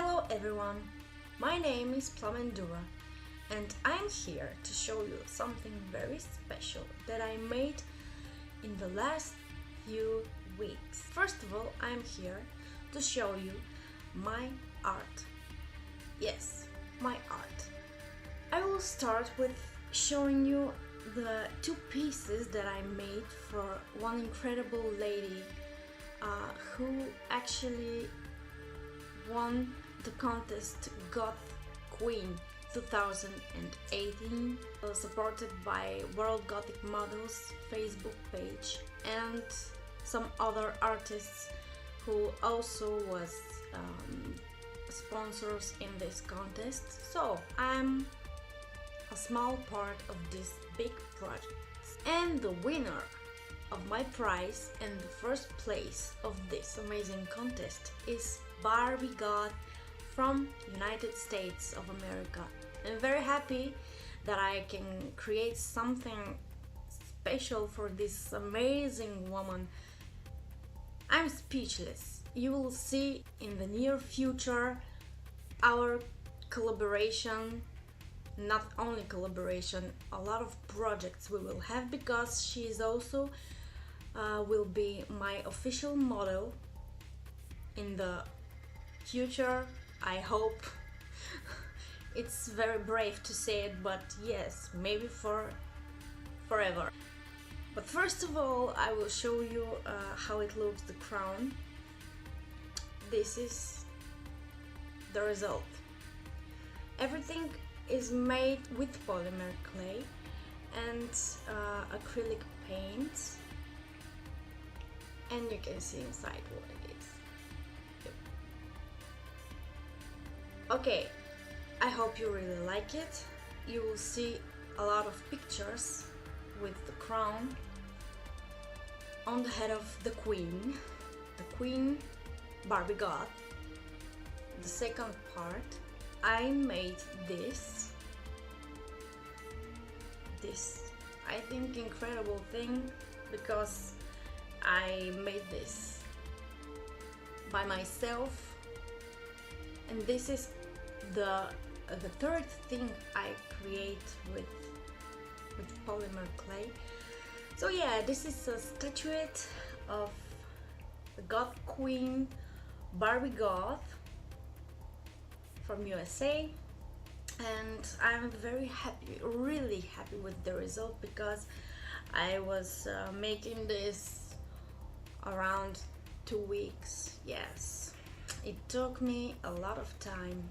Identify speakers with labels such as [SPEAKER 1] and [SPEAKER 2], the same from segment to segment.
[SPEAKER 1] Hello everyone, my name is Plamendura and I'm here to show you something very special that I made in the last few weeks. First of all, I'm here to show you my art. Yes, my art. I will start with showing you the two pieces that I made for one incredible lady who actually won the contest Goth Queen 2018, supported by World Gothic Models Facebook page and some other artists who also was sponsors in this contest. So I'm a small part of this big project, and the winner of my prize and the first place of this amazing contest is Barbie Gothe from United States of America. I'm very happy that I can create something special for this amazing woman. I'm speechless. You will see in the near future our collaboration, not only collaboration, a lot of projects we will have, because she is also will be my official model in the future, I hope. It's very brave to say it, but yes, maybe for forever. But first of all, I will show you how it looks, the crown. This is the result. Everything is made with polymer clay and acrylic paint, and you can see inside what it is. Yep. Okay, I hope you really like it. You will see a lot of pictures with the crown on the head of the Queen Barbie Gothe. The second part, I made this I think incredible thing, because I made this by myself, and this is the third thing I create with polymer clay. So yeah, this is a statuette of the Goth Queen Barbie Gothe from USA, and I'm very happy, really happy with the result, because I was making this around 2 weeks. Yes, it took me a lot of time.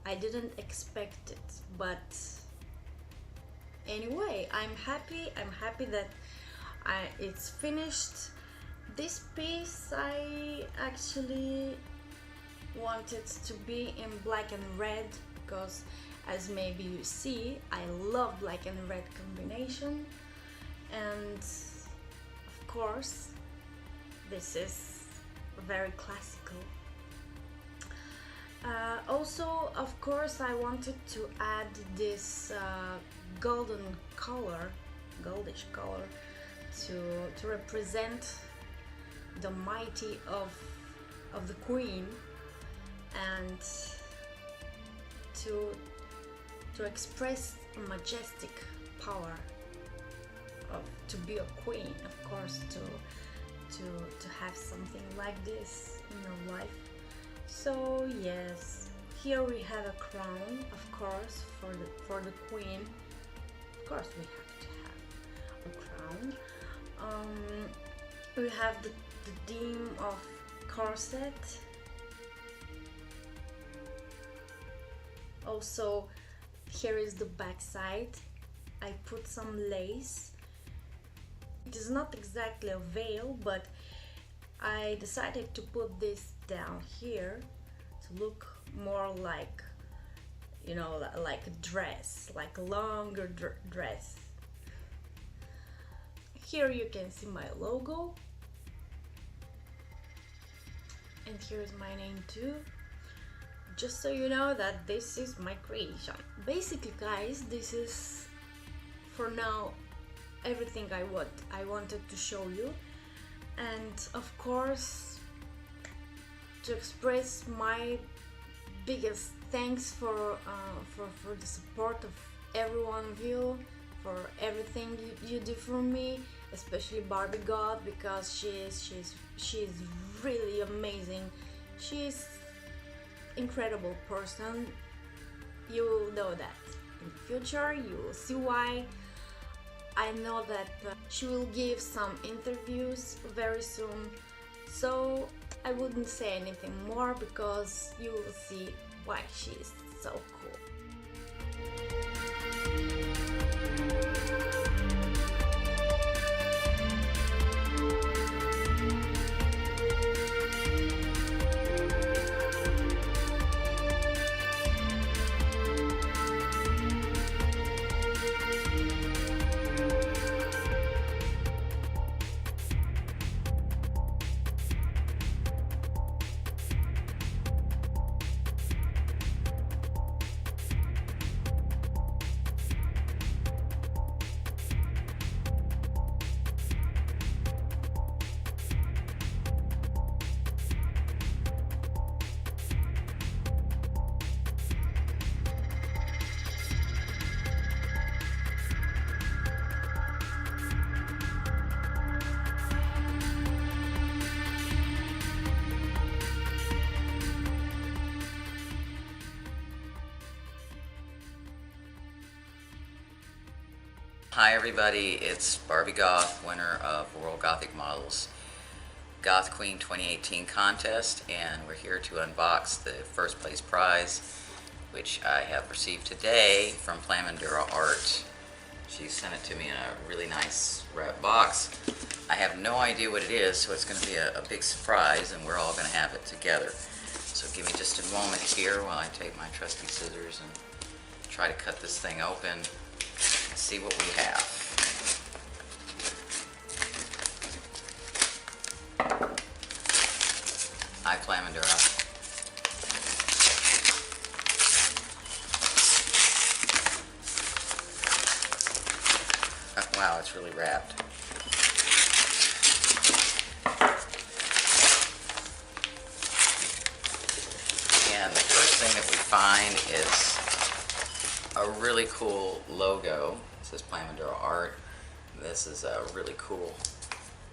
[SPEAKER 1] I didn't expect it, but anyway, I'm happy that it's finished. This piece I actually wanted to be in black and red, because as maybe you see, I love black and red combination, and of course this is very classical. Also, of course, I wanted to add this goldish color to represent the mighty of the Queen, and to express majestic power to be a queen, of course, to have something like this in your life. So yes, here we have a crown, of course, for the Queen. Of course, we have to have a crown. We have the theme of corset. Also, here is the back side. I put some lace. It is not exactly a veil, but I decided to put this down here to look more like, you know, like a dress, like a longer dress. Here you can see my logo, and here's my name too, just so you know that this is my creation. Basically, guys, this is for now everything I wanted to show you, and of course to express my biggest thanks for the support of every one of you, for everything you do for me, especially Barbie Gothe, because she's really amazing. She's incredible person. You will know that in the future. You will see why. I know that she will give some interviews very soon, so I wouldn't say anything more because you will see why she is so cool.
[SPEAKER 2] Hi everybody, it's Barbie Gothe, winner of World Gothic Models Goth Queen 2018 contest, and we're here to unbox the first place prize, which I have received today from Plamendura Art. She sent it to me in a really nice wrap box. I have no idea what it is, so it's going to be a big surprise, and we're all going to have it together. So give me just a moment here while I take my trusty scissors and try to cut this thing open. See what we have. Hi, Plamendura. Wow, it's really wrapped. And the first thing that we find is a really cool logo. It says Plamendura Art. This is really cool,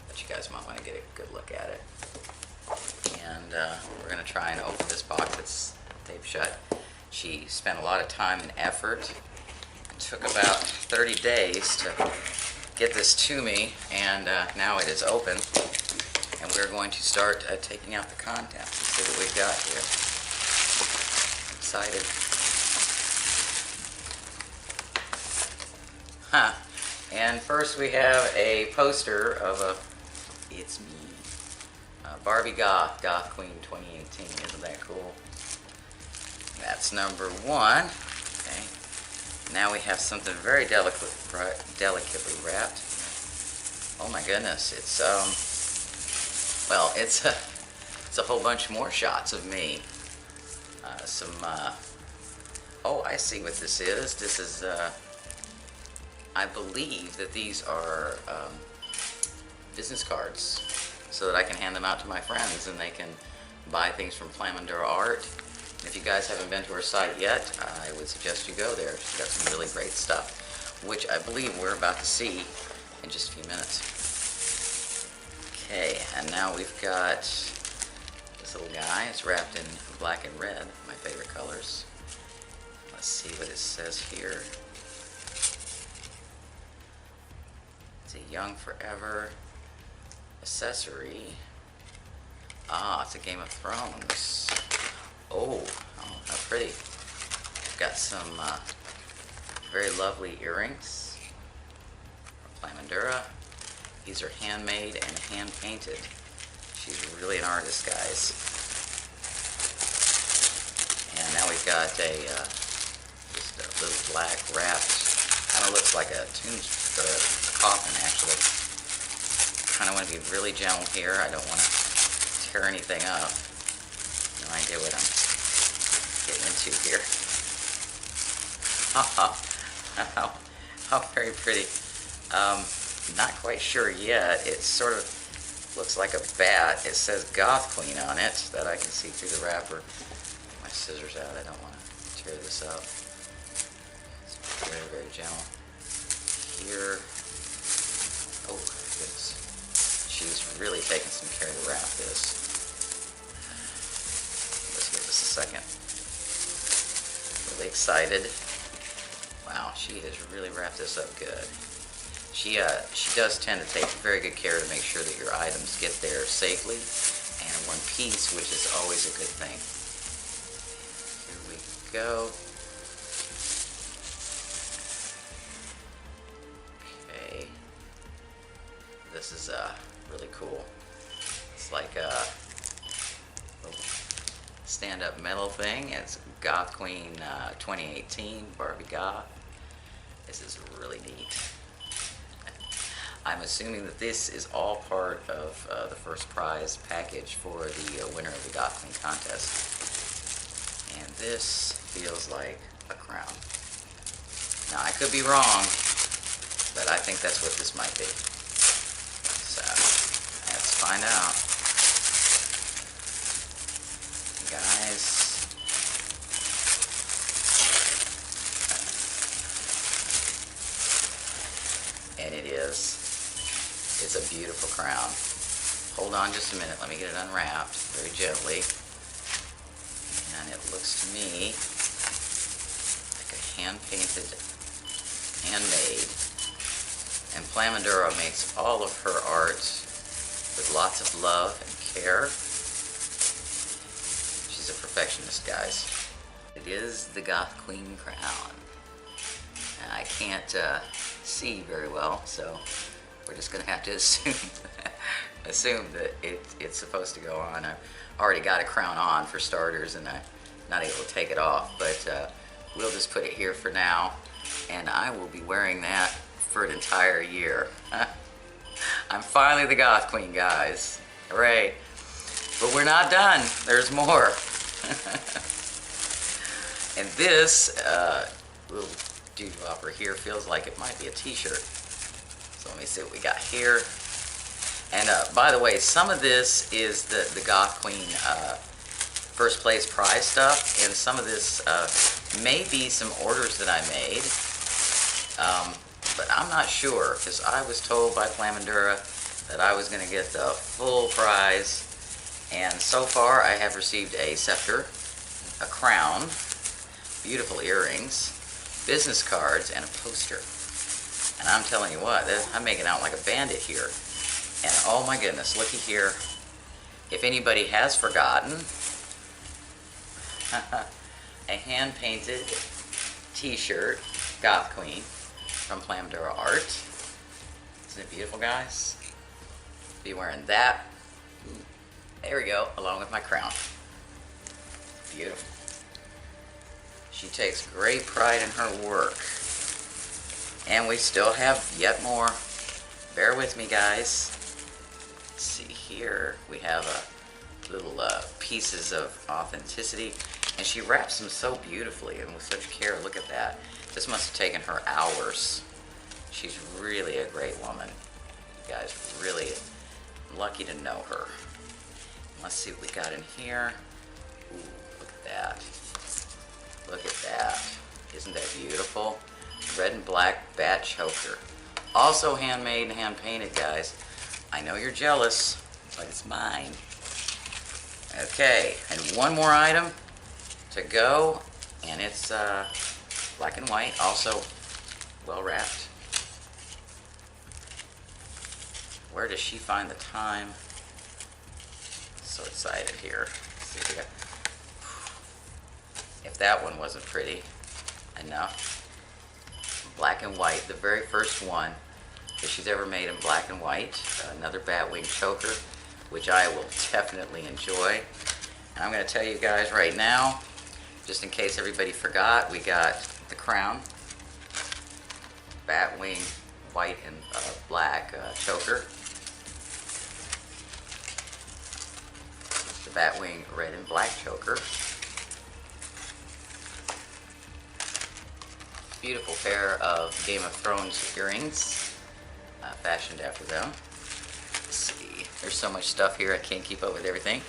[SPEAKER 2] but you guys might want to get a good look at it. And we're going to try and open this box. It's taped shut. She spent a lot of time and effort. It took about 30 days to get this to me, and now it is open. And we're going to start taking out the contents. Let's see what we've got here. Excited. Huh. And first we have a poster of it's me, Barbie Gothe, Goth Queen 2018. Isn't that cool? That's number one. Okay. Now we have something very delicately wrapped. Oh my goodness! It's well, it's a whole bunch more shots of me. Oh, I see what this is. This is I believe that these are business cards, so that I can hand them out to my friends and they can buy things from Plamendura Art. And if you guys haven't been to her site yet, I would suggest you go there. She's got some really great stuff, which I believe we're about to see in just a few minutes. Okay, and now we've got this little guy. It's wrapped in black and red, my favorite colors. Let's see what it says here. It's a Young Forever accessory. Ah, it's a Game of Thrones. Oh, how pretty. Got some very lovely earrings from Plamendura. These are handmade and hand painted. She's really an artist, guys. And now we've got just a little black wrapped, kind of looks like a coffin, actually. Kind of want to be really gentle here. I don't want to tear anything up. No idea what I'm getting into here. How very pretty. Not quite sure yet. It sort of looks like a bat. It says Goth Queen on it, that I can see through the wrapper. My scissors out. I don't want to tear this up. It's very, very gentle. Here. Oh, goodness. She's really taking some care to wrap this. Let's give this a second. Really excited. Wow, she has really wrapped this up good. She does tend to take very good care to make sure that your items get there safely and in one piece, which is always a good thing. Here we go. Okay. This is really cool. It's like a stand-up metal thing. It's Goth Queen 2018 Barbie Gothe. This is really neat. I'm assuming that this is all part of the first prize package for the winner of the Goth Queen contest. And this feels like a crown. Now, I could be wrong, but I think that's what this might be. So, let's find out. Guys. And it is. It's a beautiful crown. Hold on just a minute. Let me get it unwrapped very gently. And it looks to me like a hand-painted, handmade. And Plamendura makes all of her art with lots of love and care. She's a perfectionist, guys. It is the Goth Queen crown. And I can't see very well, so we're just gonna have to assume that it's supposed to go on. I've already got a crown on for starters, and I'm not able to take it off, but we'll just put it here for now, and I will be wearing that for an entire year. I'm finally the Goth Queen, guys. Hooray. But we're not done. There's more. And this little dewdropper here feels like it might be a t-shirt. So let me see what we got here. And by the way, some of this is the Goth Queen first place prize stuff, and some of this may be some orders that I made. But I'm not sure, because I was told by Plamendura that I was going to get the full prize. And so far I have received a scepter, a crown, beautiful earrings, business cards, and a poster. And I'm telling you what, I'm making out like a bandit here. And oh my goodness, looky here. If anybody has forgotten, a hand-painted t-shirt, Goth Queen, from Plamendura Art. Isn't it beautiful, guys? Be wearing that. There we go, along with my crown. Beautiful. She takes great pride in her work. And we still have yet more. Bear with me, guys. Let's see here. We have little pieces of authenticity. And she wraps them so beautifully and with such care. Look at that. This must have taken her hours. She's really a great woman. You guys, really lucky to know her. Let's see what we got in here. Ooh, look at that. Look at that. Isn't that beautiful? Red and black bat choker. Also handmade and hand-painted, guys. I know you're jealous, but it's mine. Okay, and one more item to go, and it's black and white, also well wrapped. Where does she find the time? So excited here. Let's see if we got. If that one wasn't pretty enough. Black and white, the very first one that she's ever made in black and white. Another batwing choker, which I will definitely enjoy. And I'm going to tell you guys right now, just in case everybody forgot, we got the crown, batwing white and black choker, the batwing red and black choker, beautiful pair of Game of Thrones earrings, fashioned after them. Let's see, there's so much stuff here I can't keep up with everything.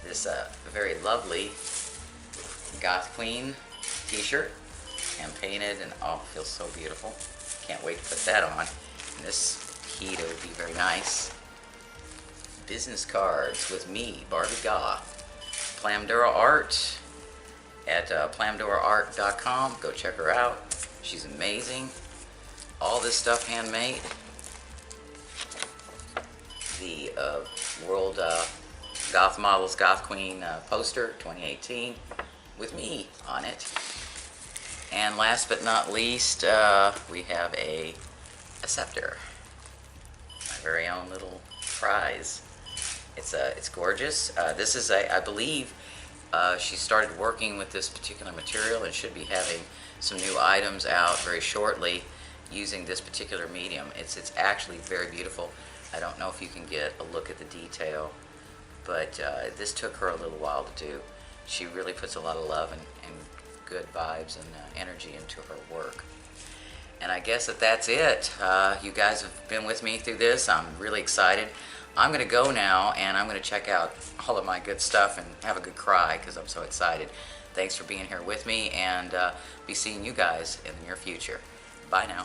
[SPEAKER 2] This is a very lovely Goth Queen t-shirt, hand painted, and oh, feels so beautiful. Can't wait to put that on. In this heat, it would be very nice. Business cards with me, Barbie Gothe. Plamendura Art at plamenduraart.com. Go check her out. She's amazing. All this stuff handmade. The World Goth Models Goth Queen poster 2018 with me on it. And last but not least, we have a scepter. My very own little prize. It's gorgeous. This is I believe she started working with this particular material and should be having some new items out very shortly using this particular medium. It's actually very beautiful. I don't know if you can get a look at the detail, but this took her a little while to do. She really puts a lot of love and good vibes and energy into her work. And I guess that's it. You guys have been with me through this. I'm really excited. I'm going to go now, and I'm going to check out all of my good stuff and have a good cry because I'm so excited. Thanks for being here with me, and be seeing you guys in the near future. Bye now.